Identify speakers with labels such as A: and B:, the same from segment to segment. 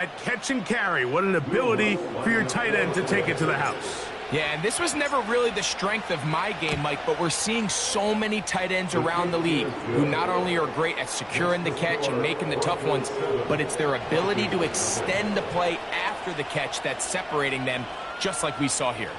A: At catch and carry, what an ability for your tight end to take it to the house.
B: Yeah, and this was never really the strength of my game, Mike, but we're seeing so many tight ends around the league who not only are great at securing the catch and making the tough ones, but it's their ability to extend the play after the catch that's separating them, just like we saw here.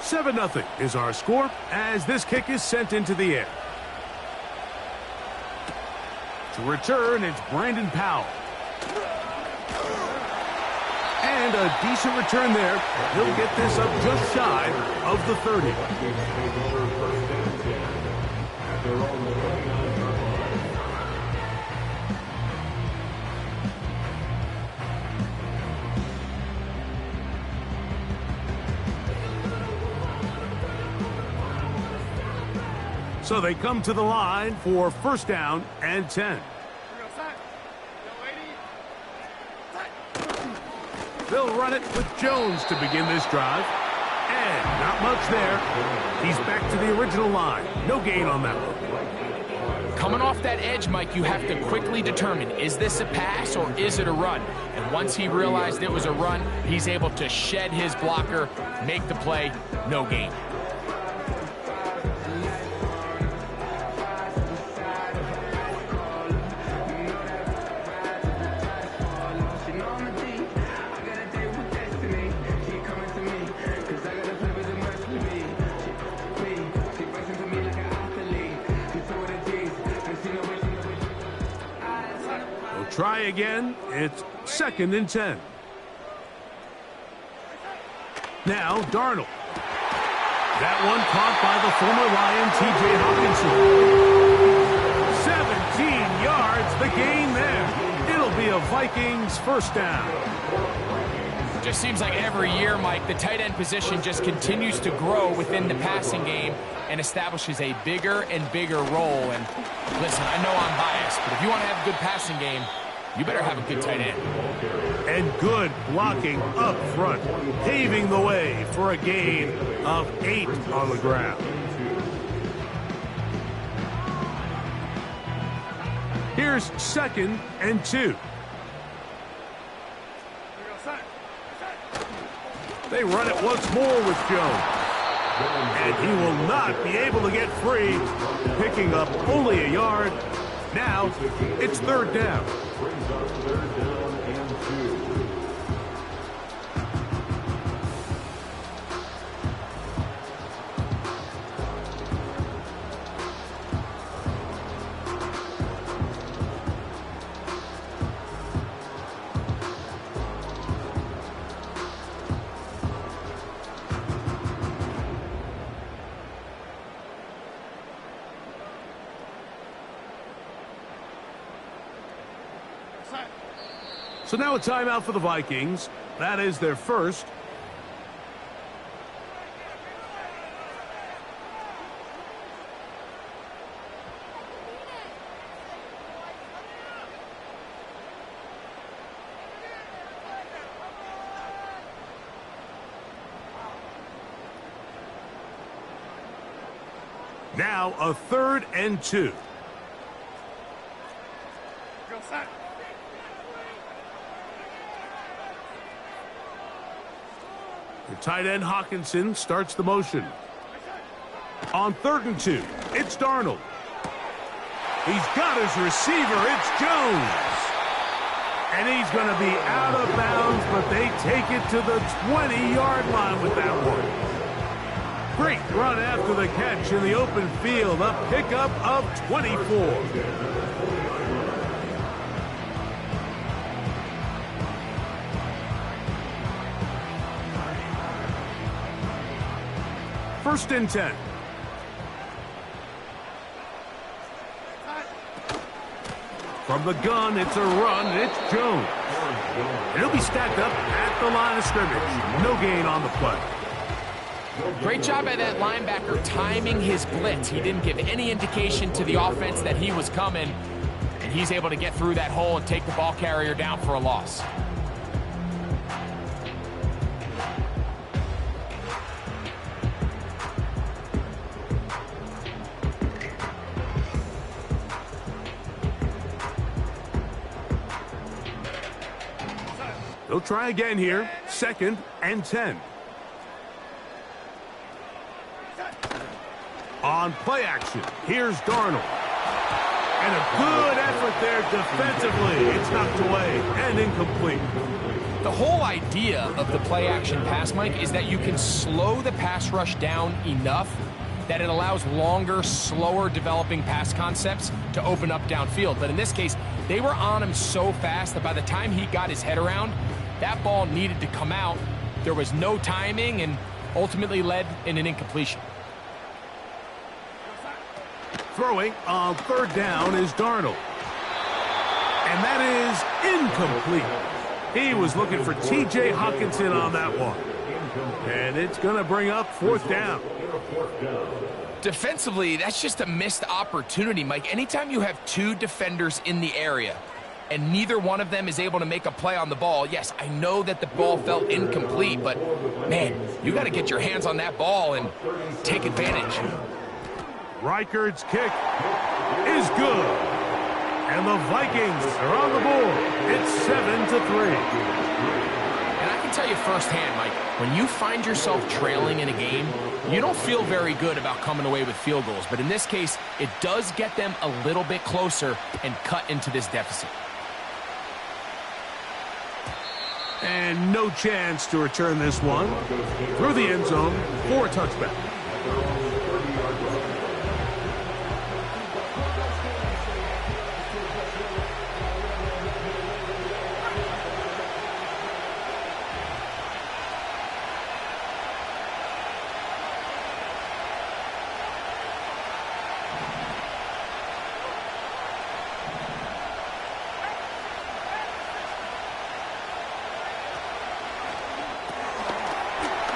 A: Seven 0 is our score as this kick is sent into the air. To return, it's Brandon Powell. And a decent return there. He'll get this up just shy of the 30. So they come to the line for first down and 10. They'll run it with Jones to begin this drive. And not much there. He's back to the original line. No gain on that one.
B: Coming off that edge, Mike, you have to quickly determine, is this a pass or is it a run? And once he realized it was a run, he's able to shed his blocker, make the play, no gain.
A: Try again. It's second and 10. Now Darnold. That one caught by the former Lion, T.J. Hawkinson. 17 yards, the gain there. It'll be a Vikings first down.
B: Just seems like every year, Mike, the tight end position just continues to grow within the passing game and establishes a bigger and bigger role. And listen, I know I'm biased, but if you want to have a good passing game, you better have a good tight end.
A: And good blocking up front, paving the way for a gain of 8 on the ground. Here's second and 2. They run it once more with Jones. And he will not be able to get free, picking up only a yard. Now it's third down. So now a timeout for the Vikings. That is their first. Now a third and 2. The tight end Hawkinson starts the motion. On third and 2, it's Darnold. He's got his receiver. It's Jones. And he's going to be out of bounds, but they take it to the 20-yard line with that one. Great run after the catch in the open field. A pickup of 24. First and 10. From the gun, it's a run, and it's Jones. And he'll be stacked up at the line of scrimmage. No gain on the play.
B: Great job by that linebacker timing his blitz. He didn't give any indication to the offense that he was coming, and he's able to get through that hole and take the ball carrier down for a loss.
A: They'll try again here. 2nd and 10. On play action, here's Darnold. And a good effort there defensively. It's knocked away and incomplete.
B: The whole idea of the play action pass, Mike, is that you can slow the pass rush down enough that it allows longer, slower developing pass concepts to open up downfield. But in this case, they were on him so fast that by the time he got his head around, that ball needed to come out. There was no timing and ultimately led in an incompletion.
A: Throwing on 3rd down is Darnold. And that is incomplete. He was looking for T.J. Hockenson on that one. And it's going to bring up 4th down.
B: Defensively, that's just a missed opportunity, Mike. Anytime you have 2 defenders in the area and neither one of them is able to make a play on the ball, yes, I know that the ball felt incomplete, but, man, you got to get your hands on that ball and take advantage.
A: Reichard's kick is good. And the Vikings are on the board. It's 7-3.
B: And I can tell you firsthand, Mike, when you find yourself trailing in a game, you don't feel very good about coming away with field goals. But in this case, it does get them a little bit closer and cut into this deficit.
A: And no chance to return this one. Through the end zone for a touchback.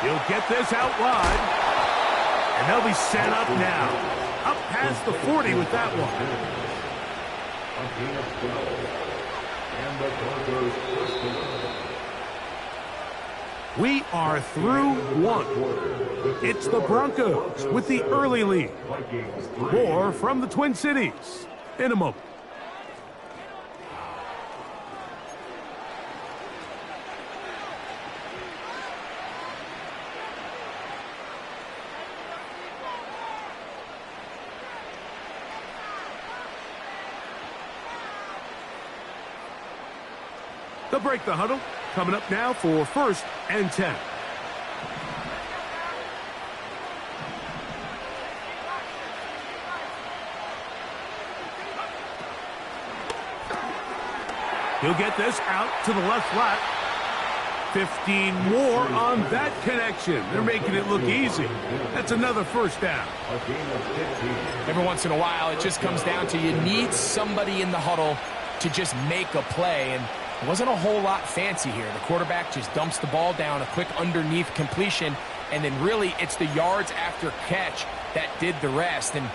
A: He'll get this out wide. And they'll be set up now. Up past the 40 with that one. We are through one. It's the Broncos with the early lead. More from the Twin Cities in a moment. They'll break the huddle. Coming up now for 1st and 10. He'll get this out to the left flat. 15 more on that connection. They're making it look easy. That's another 1st down.
B: Every once in a while, it just comes down to you need somebody in the huddle to just make a play, and it wasn't a whole lot fancy here. The quarterback just dumps the ball down, a quick underneath completion, and then really it's the yards after catch that did the rest, and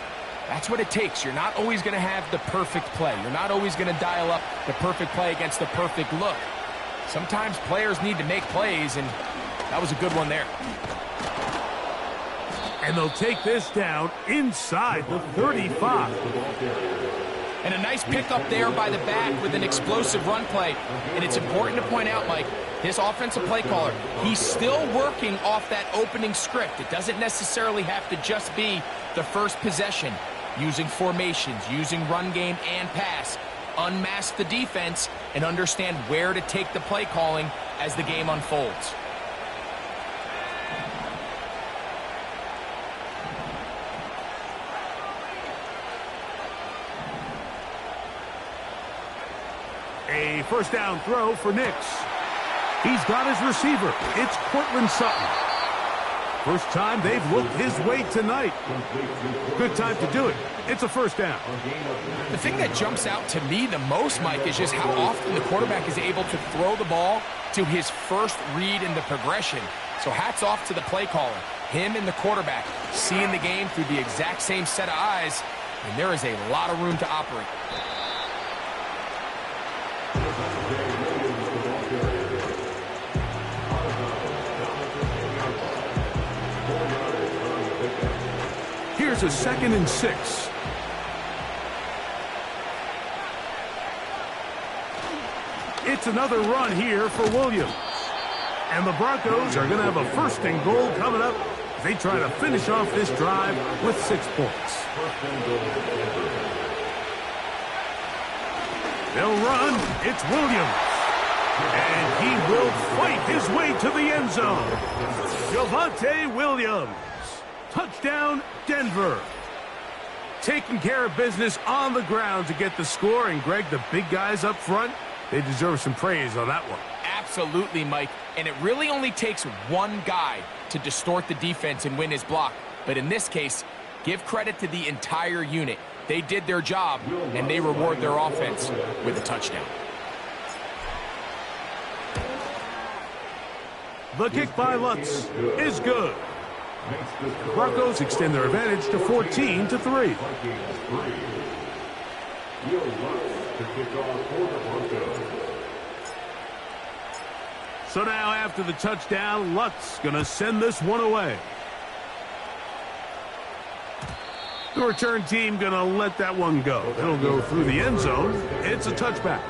B: that's what it takes. You're not always going to have the perfect play. You're not always going to dial up the perfect play against the perfect look. Sometimes players need to make plays, and that was a good one there.
A: And they'll take this down inside the 35.
B: And a nice pickup there by the back with an explosive run play. And it's important to point out, Mike, this offensive play caller, he's still working off that opening script. It doesn't necessarily have to just be the first possession. Using formations, using run game and pass. Unmask the defense and understand where to take the play calling as the game unfolds.
A: A 1st down throw for Nix. He's got his receiver. It's Courtland Sutton. First time they've looked his way tonight. Good time to do it. It's a 1st down.
B: The thing that jumps out to me the most, Mike, is just how often the quarterback is able to throw the ball to his first read in the progression. So hats off to the play caller. him and the quarterback seeing the game through the exact same set of eyes, and there is a lot of room to operate.
A: Here's a 2nd and 6. It's another run here for Williams. And the Broncos are going to have a 1st and goal coming up as they try to finish off this drive with 6 points. They'll run. It's Williams. And he will fight his way to the end zone. Javonte Williams. Touchdown, Denver. Taking care of business on the ground to get the score. And, Greg, the big guys up front, they deserve some praise on that one.
B: Absolutely, Mike. And it really only takes one guy to distort the defense and win his block. But in this case, give credit to the entire unit. They did their job, and they reward their offense with a touchdown.
A: The kick by Lutz is good. The Broncos extend their advantage to 14-3. So now after the touchdown, Lutz going to send this one away. The return team going to let that one go. It'll go through the end zone. It's a touchback.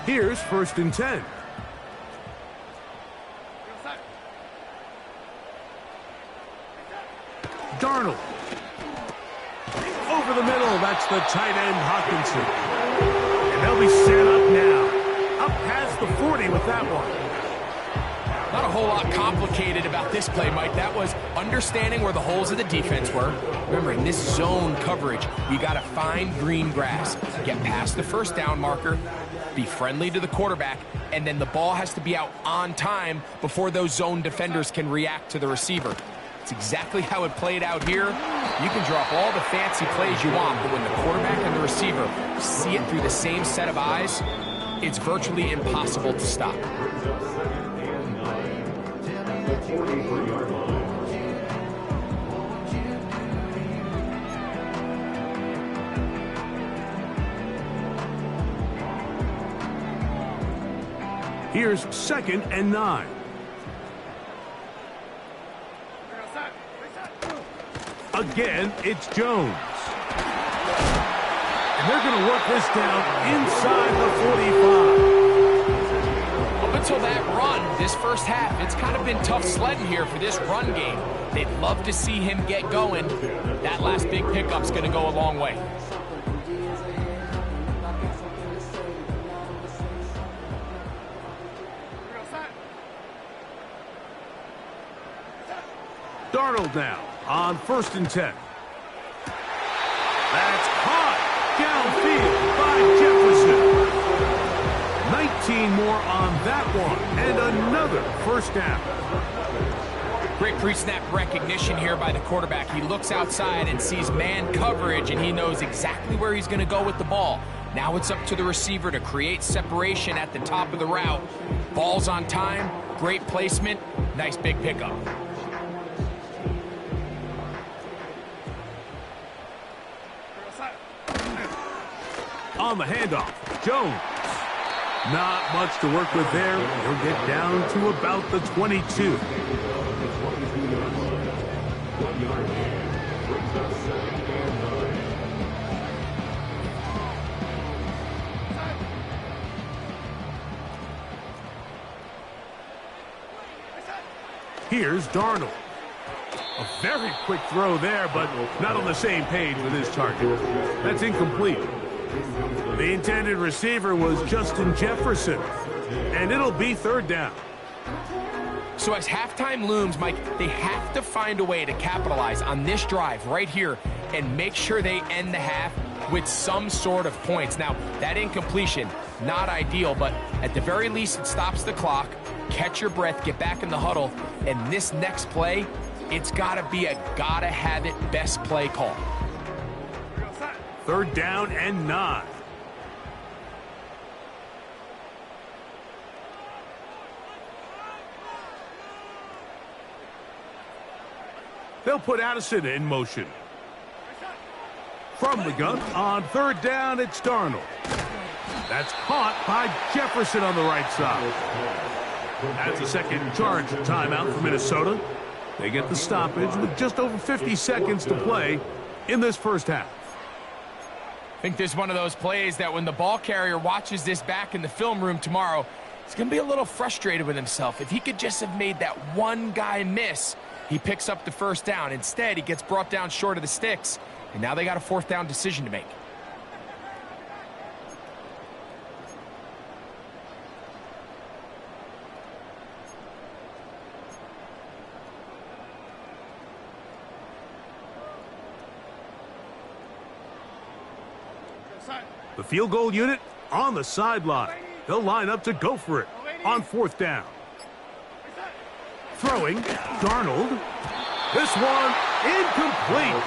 A: Here's 1st and 10. Darnold. Over the middle. That's the tight end, Hockenson. And they'll be set up now. Up past the 40 with that one.
B: Not a whole lot complicated about this play, Mike. That was understanding where the holes of the defense were. Remember, in this zone coverage, you got to find green grass. Get past the 1st down marker. Be friendly to the quarterback, and then the ball has to be out on time before those zone defenders can react to the receiver. It's exactly how it played out here. You can drop all the fancy plays you want, but when the quarterback and the receiver see it through the same set of eyes, it's virtually impossible to stop.
A: Here's 2nd and 9. Again, it's Jones. And they're going to work this down inside the 45.
B: Up until that run, this first half, it's kind of been tough sledding here for this run game. They'd love to see him get going. That last big pickup's going to go a long way.
A: Darnold now on 1st and 10. That's caught downfield by Jefferson. 19 more on that one, and another 1st down.
B: Great pre-snap recognition here by the quarterback. He looks outside and sees man coverage, and he knows exactly where he's going to go with the ball. Now it's up to the receiver to create separation at the top of the route. Ball's on time, great placement, nice big pickup.
A: On the handoff, Jones. Not much to work with there. He'll get down to about the 22. Here's Darnold. A very quick throw there, but not on the same page with his target. That's incomplete. The intended receiver was Justin Jefferson, and it'll be 3rd down.
B: So as halftime looms, Mike, they have to find a way to capitalize on this drive right here and make sure they end the half with some sort of points. Now, that incompletion, not ideal, but at the very least, it stops the clock. Catch your breath, get back in the huddle, and this next play, it's got to be a gotta-have-it best play call.
A: Third down and 9. They'll put Addison in motion. From the gun, on third down, it's Darnold. That's caught by Jefferson on the right side. That's a second charge timeout for Minnesota. They get the stoppage with just over 50 seconds to play in this first half.
B: I think this is one of those plays that when the ball carrier watches this back in the film room tomorrow, he's going to be a little frustrated with himself. If he could just have made that one guy miss, he picks up the first down. Instead, he gets brought down short of the sticks, and now they got a fourth down decision to make.
A: The field goal unit on the sideline. They'll line up to go for it on fourth down. Throwing, Darnold. This one incomplete.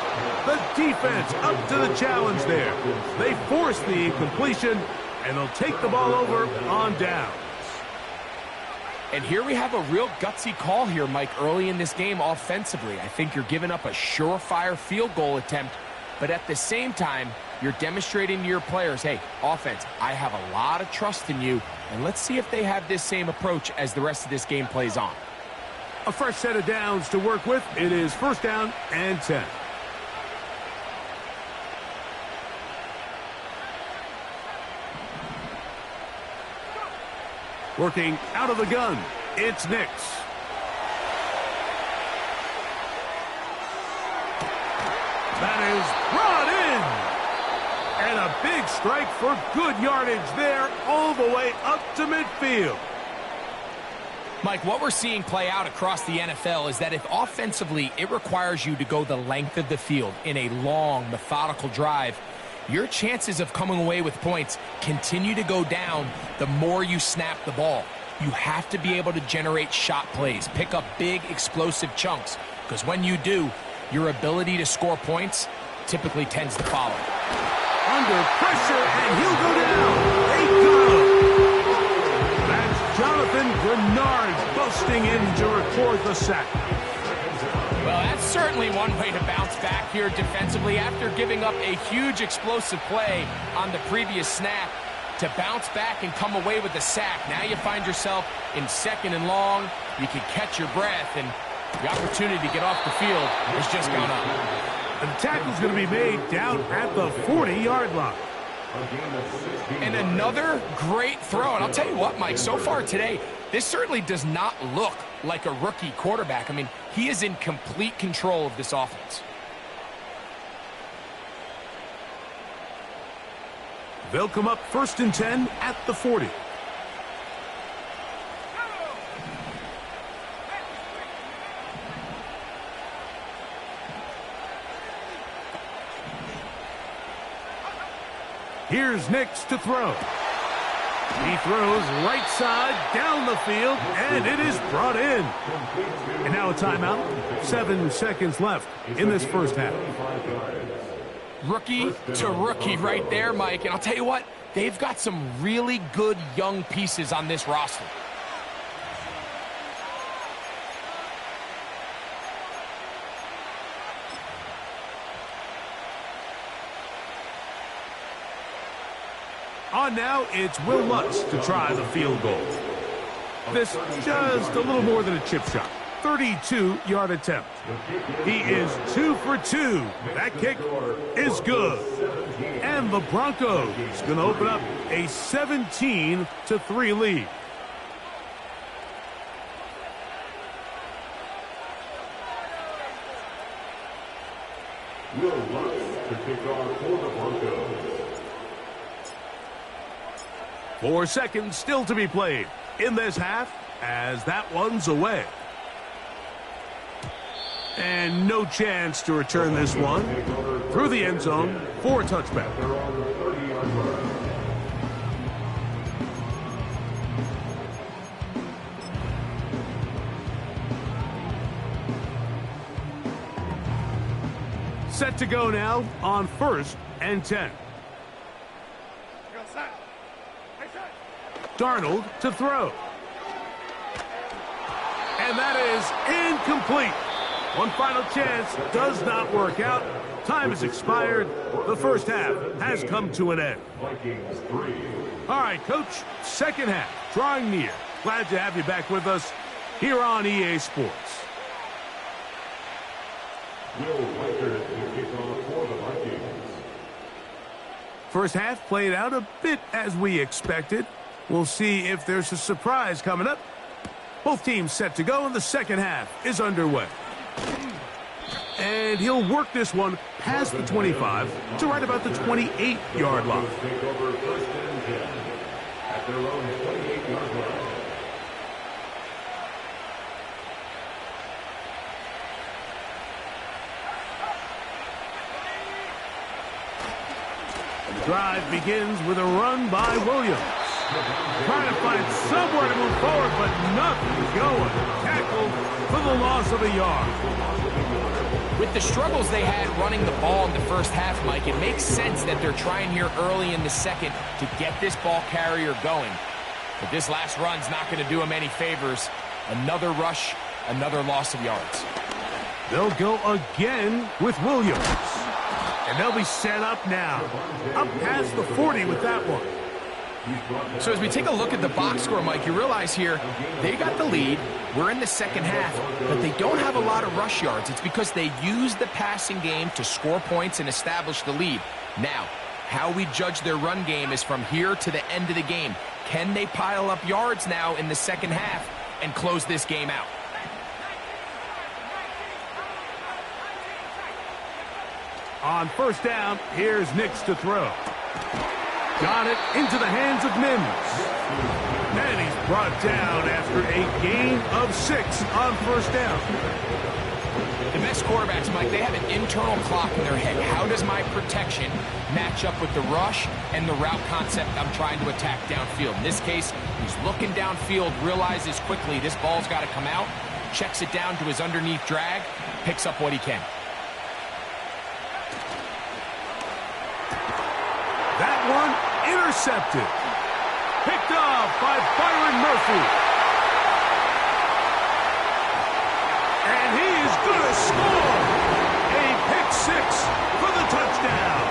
A: The defense up to the challenge there. They force the incompletion, and they'll take the ball over on downs.
B: And here we have a real gutsy call here, Mike, early in this game offensively. I think you're giving up a surefire field goal attempt, but at the same time, you're demonstrating to your players, hey, offense, I have a lot of trust in you, and let's see if they have this same approach as the rest of this game plays on.
A: A fresh set of downs to work with. It is first down and 10. Working out of the gun, it's Nix. That is brought in. And a big strike for good yardage there all the way up to midfield.
B: Mike, what we're seeing play out across the NFL is that if offensively it requires you to go the length of the field in a long, methodical drive, your chances of coming away with points continue to go down the more you snap the ball. You have to be able to generate shot plays, pick up big, explosive chunks, because when you do, your ability to score points typically tends to follow.
A: Under pressure, and he'll go down. They got him. That's Jonathan Grenard busting in to record the sack.
B: Well, that's certainly one way to bounce back here defensively after giving up a huge explosive play on the previous snap. To bounce back and come away with the sack. Now you find yourself in second and long. You can catch your breath, and the opportunity to get off the field has just gone up.
A: And the tackle's going to be made down at the 40-yard line.
B: And another great throw. And I'll tell you what, Mike, so far today, this certainly does not look like a rookie quarterback. I mean, he is in complete control of this offense.
A: They'll come up first and 10 at the 40. Here's Nix to throw. He throws right side down the field, and it is brought in. And now a timeout. 7 seconds left in this first half.
B: Rookie to rookie right there, Mike. And I'll tell you what, they've got some really good young pieces on this roster.
A: On now, it's Will Lutz to try the field goal. This just a little more than a chip shot. 32-yard attempt. He is 2 for 2. That kick is good. And the Broncos going to open up a 17-3 lead.
C: Will Lutz to kick off for the Broncos.
A: 4 seconds still to be played in this half as that one's away. And no chance to return this one through the end zone for a touchback. Set to go now on first and 10. Darnold to throw. And that is incomplete. One final chance does not work out. Time has expired. The first half has come to an end.
C: Vikings 3.
A: All right, Coach, second half drawing near. Glad to have you back with us here on EA Sports.
C: Will Reichard will kick off for the Vikings.
A: First half played out a bit as we expected. We'll see if there's a surprise coming up. Both teams set to go, and the second half is underway. And he'll work this one past the 25 to right about the 28-yard line.
C: Take over first and 10 at their own 28-yard line.
A: The drive begins with a run by Williams. Trying to find somewhere to move forward, but nothing going. Tackled for the loss of a yard.
B: With the struggles they had running the ball in the first half, Mike, it makes sense that they're trying here early in the second to get this ball carrier going. But this last run's not going to do him any favors. Another rush, another loss of yards.
A: They'll go again with Williams. And they'll be set up now. Up past the 40 with that one.
B: So as we take a look at the box score, Mike, you realize here they got the lead. We're in the second half, but they don't have a lot of rush yards. It's because they use the passing game to score points and establish the lead. Now, how we judge their run game is from here to the end of the game. Can they pile up yards now in the second half and close this game out?
A: On first down, here's Nix to throw. Got it into the hands of Mims. And he's brought down after a gain of 6 on first down.
B: The best quarterbacks, Mike, they have an internal clock in their head. How does my protection match up with the rush and the route concept I'm trying to attack downfield? In this case, he's looking downfield, realizes quickly this ball's got to come out, checks it down to his underneath drag, picks up what he can.
A: That one intercepted. Picked off by Byron Murphy. And he is going to score. A pick 6 for the touchdown.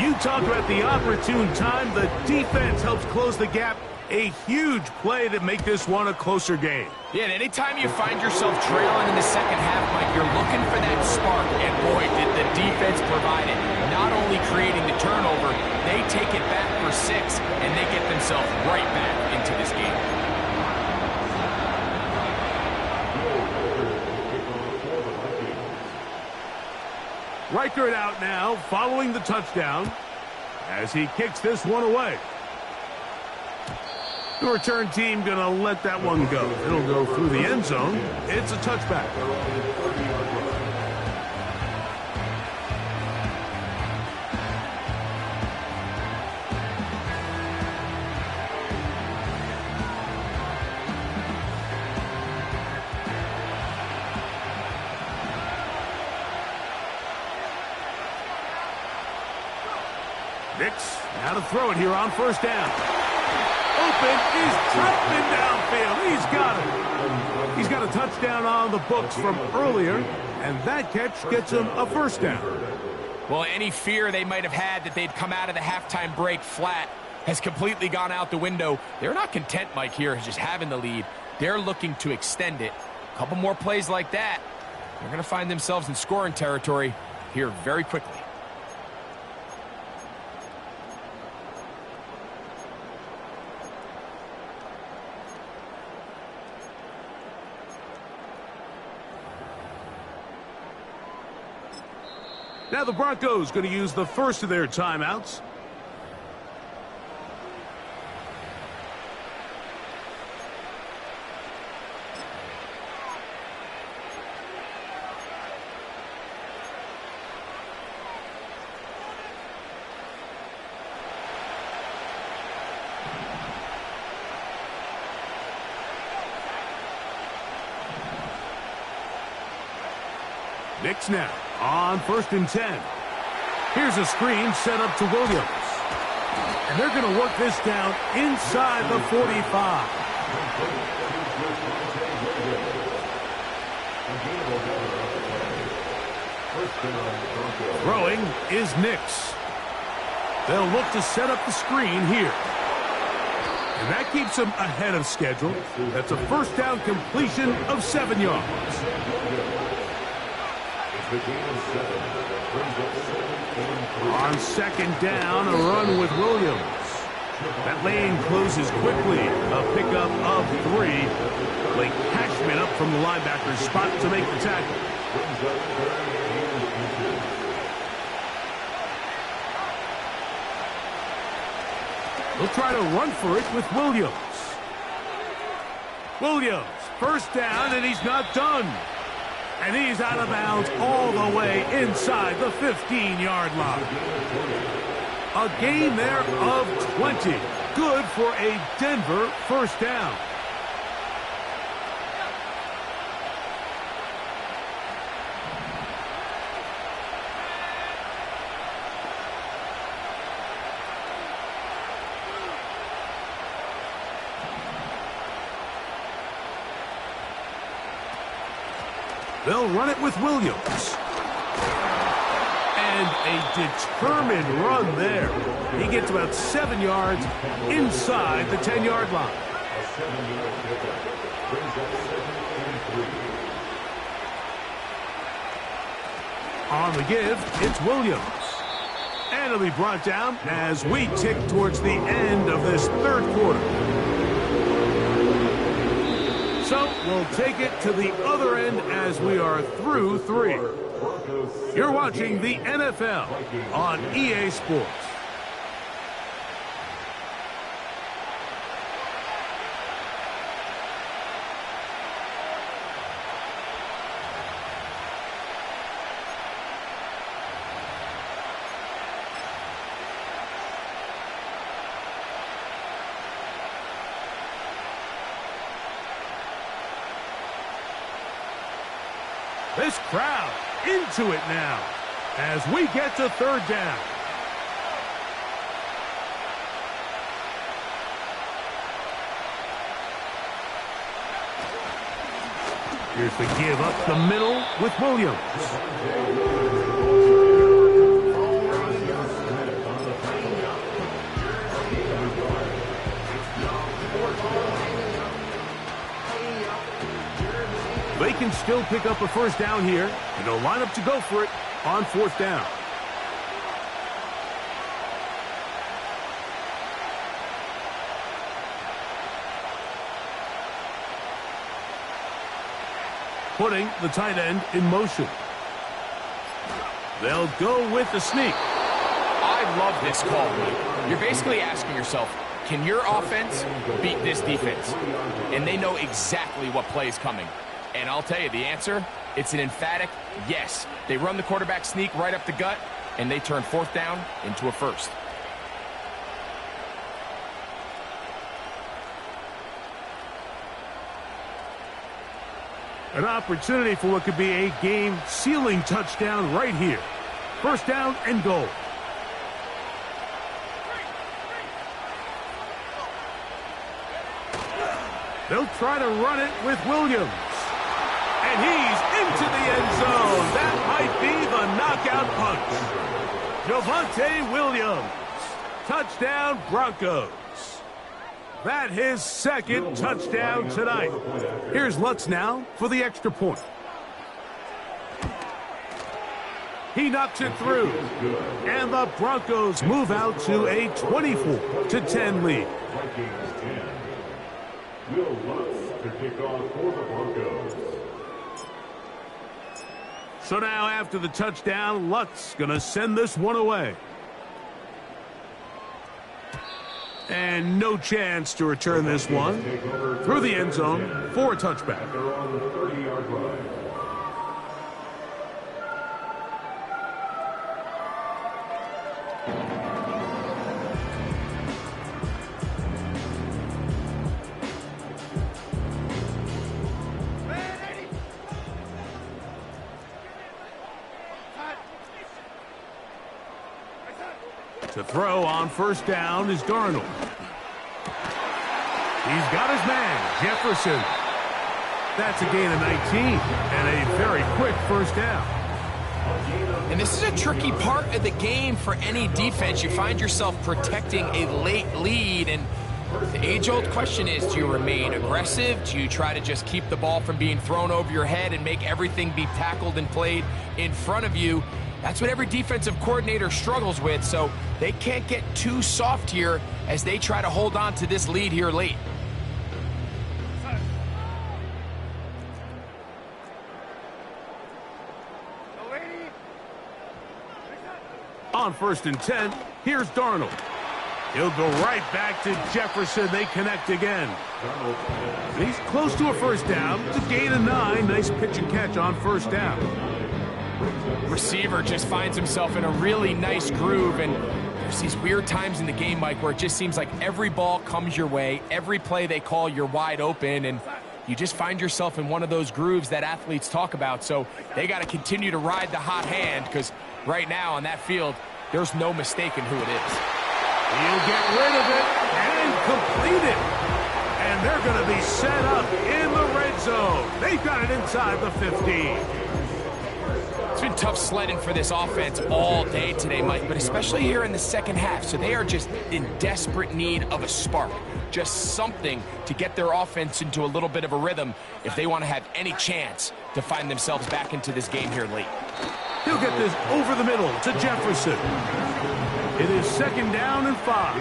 A: You talk about the opportune time. The defense helps close the gap. A huge play to make this one a closer game.
B: Yeah, and anytime you find yourself trailing in the second half, Mike, you're looking for that spark. And boy, did the defense provide it. Not only creating the turnover, they take it back for 6, and they get themselves right back into this game.
A: Reichard out now, following the touchdown, as he kicks this one away. The return team going to let that one go. It'll go through the end zone. It's a touchback. Nix now to throw it here on first down. Open, he's dropping downfield. He's got it. He's got a touchdown on the books from earlier, and that catch gets him a first down.
B: Well, any fear they might have had that they'd come out of the halftime break flat has completely gone out the window. They're not content, Mike, here just having the lead. They're looking to extend it. A couple more plays like that, they're going to find themselves in scoring territory here very quickly.
A: Now the Broncos going to use the first of their timeouts. Nix now On 1st and 10. Here's a screen set up to Williams. And they're going to work this down inside the 45. Throwing is Nix. They'll look to set up the screen here. And that keeps them ahead of schedule. That's a first down completion of 7 yards. On 2nd down, a run with Williams. That lane closes quickly. A pickup of 3. Blake Cashman up from the linebacker's spot to make the tackle. They'll try to run for it with Williams. Williams, first down, and he's not done. And he's out of bounds all the way inside the 15-yard line. A gain there of 20. Good for a Denver first down. They'll run it with Williams. And a determined run there. He gets about 7 yards inside the 10-yard line. On the give, it's Williams. And it'll be brought down as we tick towards the end of this third quarter. So we'll take it to the other end as we are through 3. You're watching the NFL on EA Sports. This crowd into it now as we get to 3rd down. Here's the give up the middle with Williams. They can still pick up a first down here, and they'll line up to go for it on 4th down. Putting the tight end in motion. They'll go with the sneak.
B: I love this call, Mike. You're basically asking yourself, can your offense beat this defense? And they know exactly what play is coming. And I'll tell you the answer, it's an emphatic yes. They run the quarterback sneak right up the gut, and they turn 4th down into a first.
A: An opportunity for what could be a game-sealing touchdown right here. First down and goal. They'll try to run it with Williams. And he's into the end zone. That might be the knockout punch. Javonte Williams. Touchdown, Broncos. That his 2nd touchdown tonight. Here's Lutz now for the extra point. He knocks it through. And the Broncos move out to a 24-10 lead.
C: Will Lutz to kick off for the Broncos.
A: So now after the touchdown, Lutz going to send this one away. And no chance to return this one through the end zone for a touchback.
C: They're on the 30-yard line.
A: To throw on first down is Darnold. He's got his man, Jefferson. That's a gain of 19 and a very quick first down.
B: And this is a tricky part of the game for any defense. You find yourself protecting a late lead, and the age-old question is, do you remain aggressive? Do you try to just keep the ball from being thrown over your head and make everything be tackled and played in front of you? That's what every defensive coordinator struggles with, so they can't get too soft here as they try to hold on to this lead here late.
A: On 1st and 10, here's Darnold. He'll go right back to Jefferson. They connect again. He's close to a first down. It's a gain of 9. Nice pitch and catch on first down.
B: Receiver just finds himself in a really nice groove, and there's these weird times in the game, Mike, where it just seems like every ball comes your way, every play they call, you're wide open, and you just find yourself in one of those grooves that athletes talk about. So they got to continue to ride the hot hand, because right now on that field, there's no mistaking who it is.
A: He'll get rid of it and complete it. And they're going to be set up in the red zone. They've got it inside the 15.
B: It's been tough sledding for this offense all day today, Mike, but especially here in the second half. So they are just in desperate need of a spark, just something to get their offense into a little bit of a rhythm if they want to have any chance to find themselves back into this game here late.
A: He'll get this over the middle to Jefferson. It is 2nd down and 5.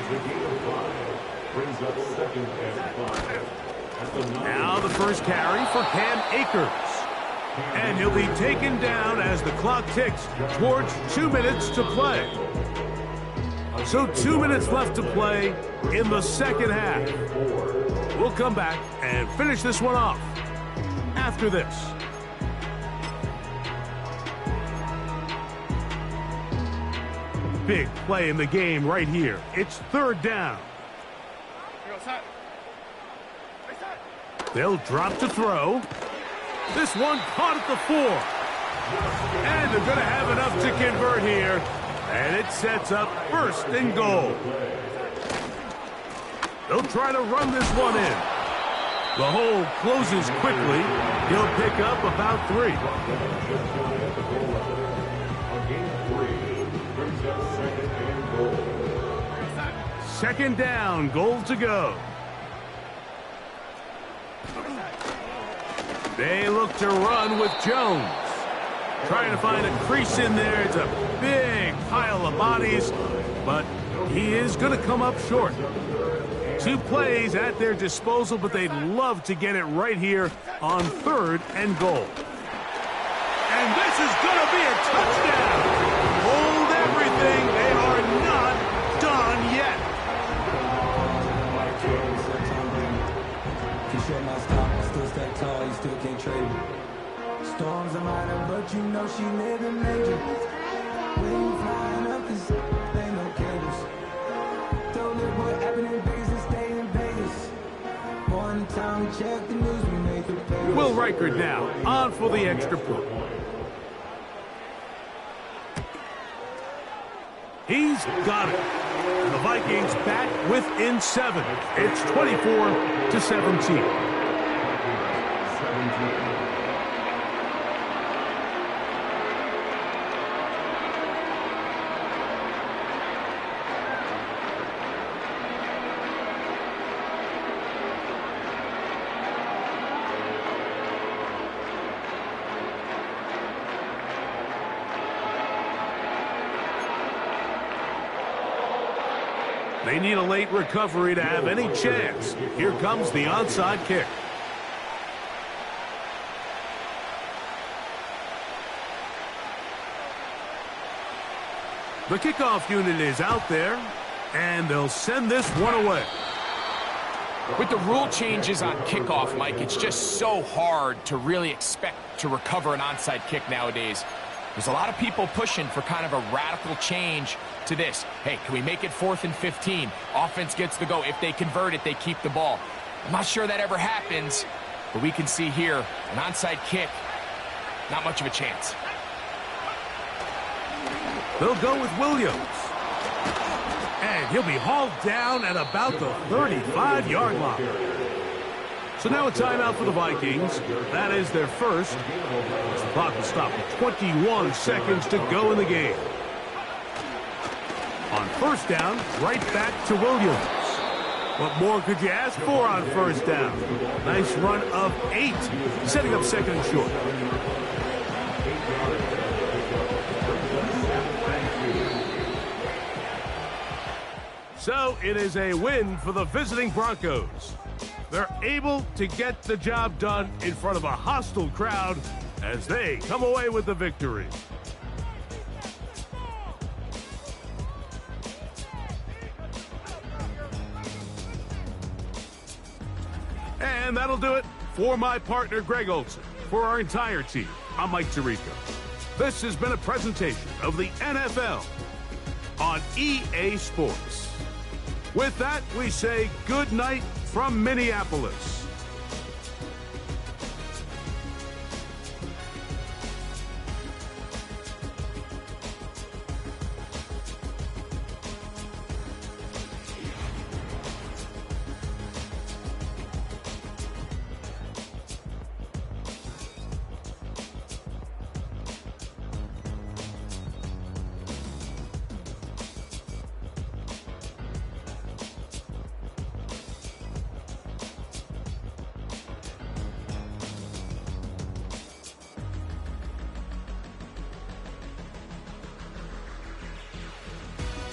A: Now the first carry for Cam Akers. And he'll be taken down as the clock ticks towards 2 minutes to play. So 2 minutes left to play in the second half. We'll come back and finish this one off after this. Big play in the game right here. It's 3rd down. They'll drop to throw. This one caught at the 4. And they're going to have enough to convert here. And it sets up 1st and goal. They'll try to run this one in. The hole closes quickly. He'll pick up about 3. Second down, goal to go. They look to run with Jones. Trying to find a crease in there. It's a big pile of bodies, but he is going to come up short. 2 plays at their disposal, but they'd love to get it right here on 3rd and goal. And this is going to be a touchdown. Hold everything. They are not done yet.
D: Tall, you still can't trade me. Storms are minor, but you know she living major. When you flying up, this ain't no cables. Told her what happened in Vegas and stay in Vegas. One time we check the news, we make it pay.
A: Will Reichard now on for the extra point. He's got it. And the Vikings back within 7. It's 24-17. They need a late recovery to have any chance. Here comes the onside kick. The kickoff unit is out there, and they'll send this one away.
B: With the rule changes on kickoff, Mike, it's just so hard to really expect to recover an onside kick nowadays. There's a lot of people pushing for kind of a radical change to this. Hey, can we make it 4th and 15? Offense gets the go. If they convert it, they keep the ball. I'm not sure that ever happens, but we can see here an onside kick, not much of a chance.
A: They'll go with Williams. And he'll be hauled down at about the 35-yard line. So now a timeout for the Vikings. That is their first. The clock will stop with 21 seconds to go in the game. On first down, right back to Williams. What more could you ask for on first down? Nice run of 8, setting up second and short. So it is a win for the visiting Broncos. They're able to get the job done in front of a hostile crowd as they come away with the victory. And that'll do it for my partner, Greg Olsen. For our entire team, I'm Mike Tirico. This has been a presentation of the NFL on EA Sports. With that, we say good night from Minneapolis.